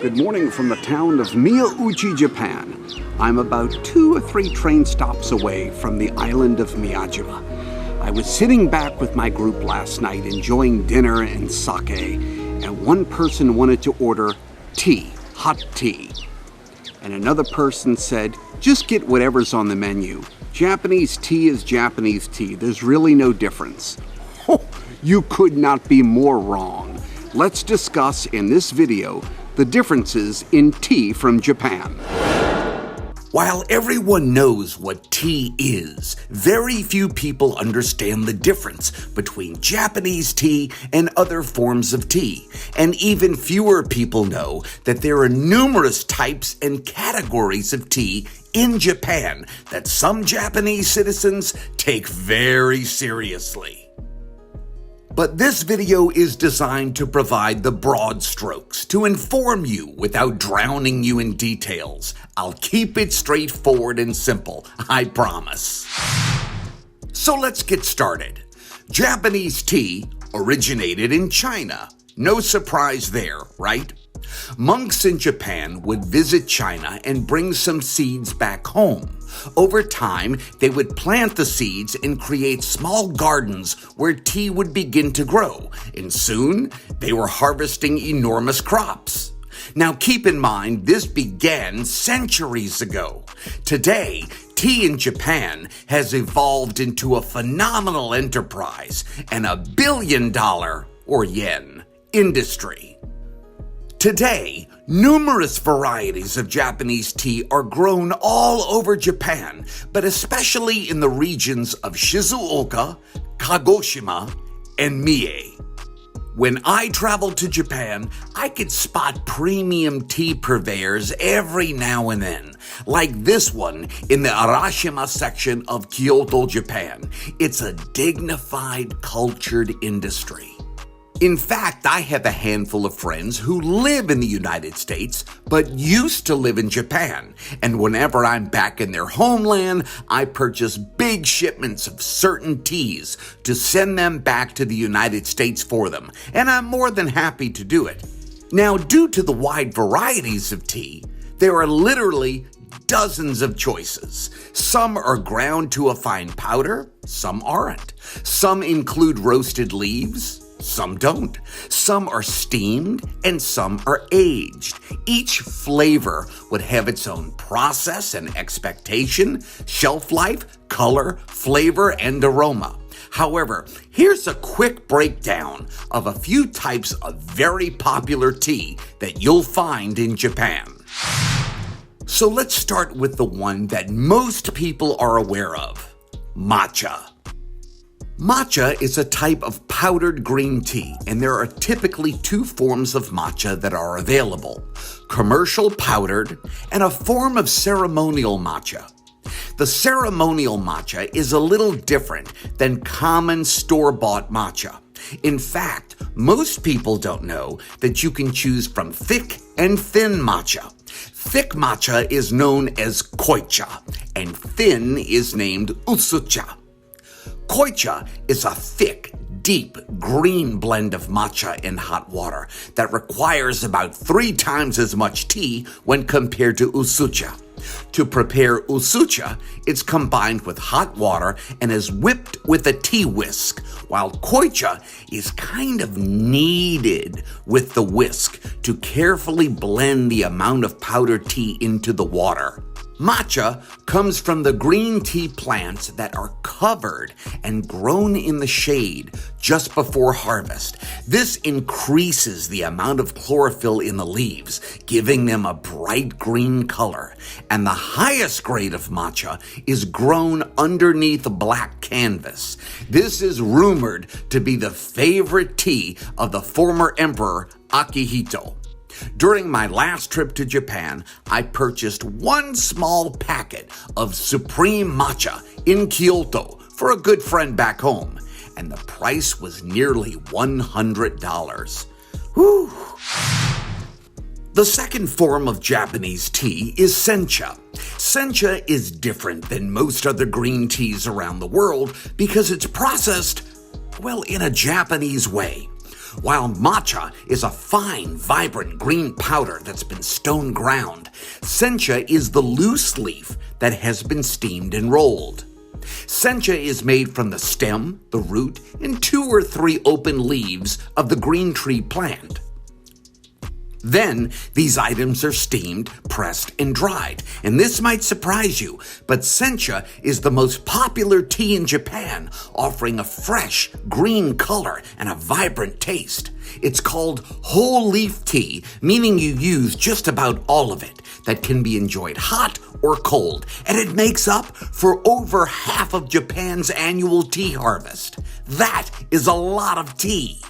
Good morning from the town of Miyauchi, Japan. I'm about 2 or 3 train stops away from the island of Miyajima. I was sitting back with my group last night enjoying dinner and sake, and one person wanted to order tea, hot tea. And another person said, just get whatever's on the menu. Japanese tea is Japanese tea. There's really no difference. Oh, you could not be more wrong. Let's discuss in this video the differences in tea from Japan. While everyone knows what tea is, very few people understand the difference between Japanese tea and other forms of tea. And even fewer people know that there are numerous types and categories of tea in Japan that some Japanese citizens take very seriously. But this video is designed to provide the broad strokes, to inform you without drowning you in details. I'll keep it straightforward and simple, I promise. So let's get started. Japanese tea originated in China. No surprise there, right? Monks in Japan would visit China and bring some seeds back home. Over time, they would plant the seeds and create small gardens where tea would begin to grow, and soon they were harvesting enormous crops. Now keep in mind, this began centuries ago. Today, tea in Japan has evolved into a phenomenal enterprise and a billion-dollar, or yen, industry. Today, numerous varieties of Japanese tea are grown all over Japan, but especially in the regions of Shizuoka, Kagoshima, and Mie. When I traveled to Japan, I could spot premium tea purveyors every now and then, like this one in the Arashima section of Kyoto, Japan. It's a dignified, cultured industry. In fact, I have a handful of friends who live in the United States but used to live in Japan, and whenever I'm back in their homeland, I purchase big shipments of certain teas to send them back to the United States for them, and I'm more than happy to do it. Now, due to the wide varieties of tea, there are literally dozens of choices. Some are ground to a fine powder, some aren't. Some include roasted leaves, some don't. Some are steamed and some are aged. Each flavor would have its own process and expectation, shelf life, color, flavor, and aroma. However, here's a quick breakdown of a few types of very popular tea that you'll find in Japan. So let's start with the one that most people are aware of, matcha. Matcha is a type of powdered green tea, and there are typically 2 forms of matcha that are available: commercial powdered and a form of ceremonial matcha. The ceremonial matcha is a little different than common store-bought matcha. In fact, most people don't know that you can choose from thick and thin matcha. Thick matcha is known as koicha, and thin is named usucha. Koicha is a thick, deep, green blend of matcha in hot water that requires about 3 times as much tea when compared to usucha. To prepare usucha, it's combined with hot water and is whipped with a tea whisk, while koicha is kind of kneaded with the whisk to carefully blend the amount of powdered tea into the water. Matcha comes from the green tea plants that are covered and grown in the shade just before harvest. This increases the amount of chlorophyll in the leaves, giving them a bright green color. And the highest grade of matcha is grown underneath black canvas. This is rumored to be the favorite tea of the former emperor Akihito. During my last trip to Japan, I purchased 1 small packet of Supreme Matcha in Kyoto for a good friend back home, and the price was nearly $100. Whew. The second form of Japanese tea is Sencha. Sencha is different than most other green teas around the world because it's processed, well, in a Japanese way. While matcha is a fine, vibrant green powder that's been stone ground, sencha is the loose leaf that has been steamed and rolled. Sencha is made from the stem, the root, and 2 or 3 open leaves of the green tree plant. Then, these items are steamed, pressed, and dried. And this might surprise you, but sencha is the most popular tea in Japan, offering a fresh, green color and a vibrant taste. It's called whole leaf tea, meaning you use just about all of it, that can be enjoyed hot or cold, and it makes up for over half of Japan's annual tea harvest. That is a lot of tea.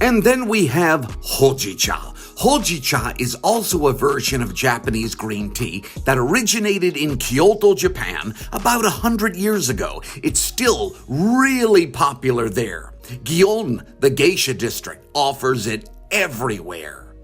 And then we have Hojicha. Hojicha is also a version of Japanese green tea that originated in Kyoto, Japan about 100 years ago. It's still really popular there. Gion, the geisha district, offers it everywhere.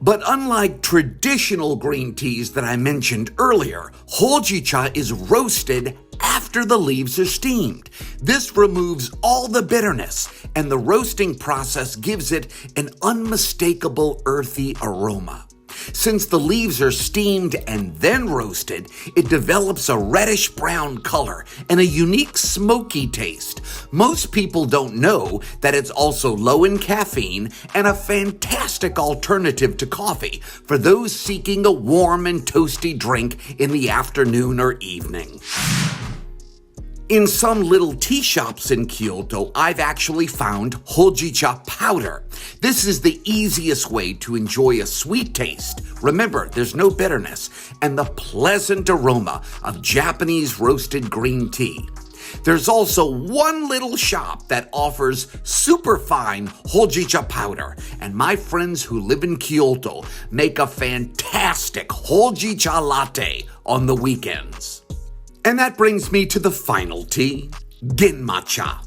But unlike traditional green teas that I mentioned earlier, Hojicha is roasted after the leaves are steamed. This removes all the bitterness, and the roasting process gives it an unmistakable earthy aroma. Since the leaves are steamed and then roasted, it develops a reddish-brown color and a unique smoky taste. Most people don't know that it's also low in caffeine and a fantastic alternative to coffee for those seeking a warm and toasty drink in the afternoon or evening. In some little tea shops in Kyoto, I've actually found Hojicha powder. This is the easiest way to enjoy a sweet taste. Remember, there's no bitterness, and the pleasant aroma of Japanese roasted green tea. There's also one little shop that offers superfine Hojicha powder, and my friends who live in Kyoto make a fantastic Hojicha latte on the weekends. And that brings me to the final tea, Genmaicha.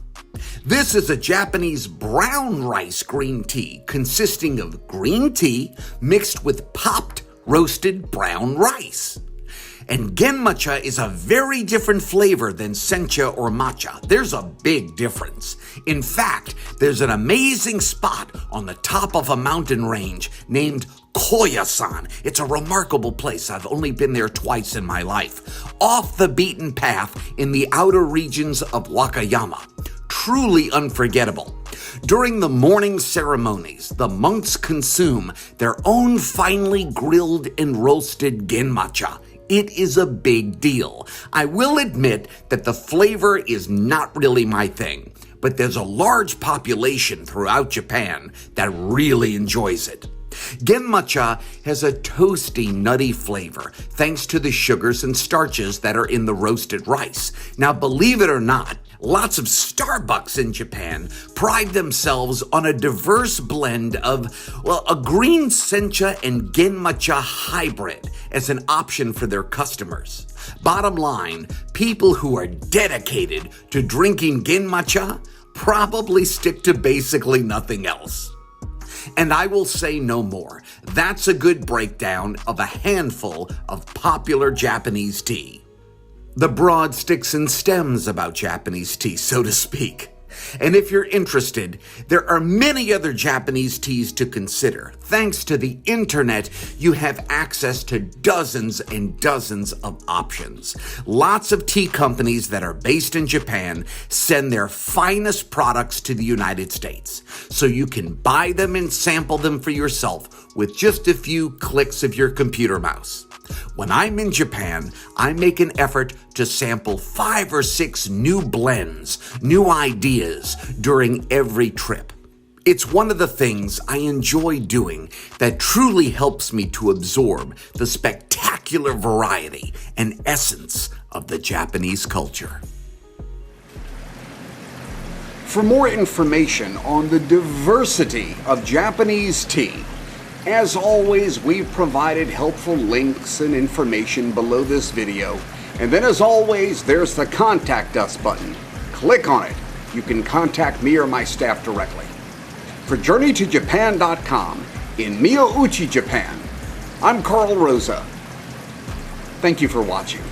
This is a Japanese brown rice green tea consisting of green tea mixed with popped roasted brown rice. And Genmaicha is a very different flavor than sencha or matcha. There's a big difference. In fact, there's an amazing spot on the top of a mountain range named Koyasan. It's a remarkable place. I've only been there twice in my life. Off the beaten path in the outer regions of Wakayama. Truly unforgettable. During the morning ceremonies, the monks consume their own finely grilled and roasted genmaicha. It is a big deal. I will admit that the flavor is not really my thing, but there's a large population throughout Japan that really enjoys it. Genmaicha has a toasty, nutty flavor thanks to the sugars and starches that are in the roasted rice. Now, believe it or not, lots of Starbucks in Japan pride themselves on a diverse blend of, a green sencha and genmaicha hybrid as an option for their customers. Bottom line, people who are dedicated to drinking genmaicha probably stick to basically nothing else. And I will say no more. That's a good breakdown of a handful of popular Japanese tea. The broad sticks and stems about Japanese tea, so to speak. And if you're interested, there are many other Japanese teas to consider. Thanks to the internet, you have access to dozens and dozens of options. Lots of tea companies that are based in Japan send their finest products to the United States, so you can buy them and sample them for yourself with just a few clicks of your computer mouse. When I'm in Japan, I make an effort to sample 5 or 6 new blends, new ideas during every trip. It's one of the things I enjoy doing that truly helps me to absorb the spectacular variety and essence of the Japanese culture. For more information on the diversity of Japanese tea, as always, we've provided helpful links and information below this video. And then as always, there's the Contact Us button. Click on it. You can contact me or my staff directly. For JourneyToJapan.com in Miyauchi, Japan, I'm Carl Rosa. Thank you for watching.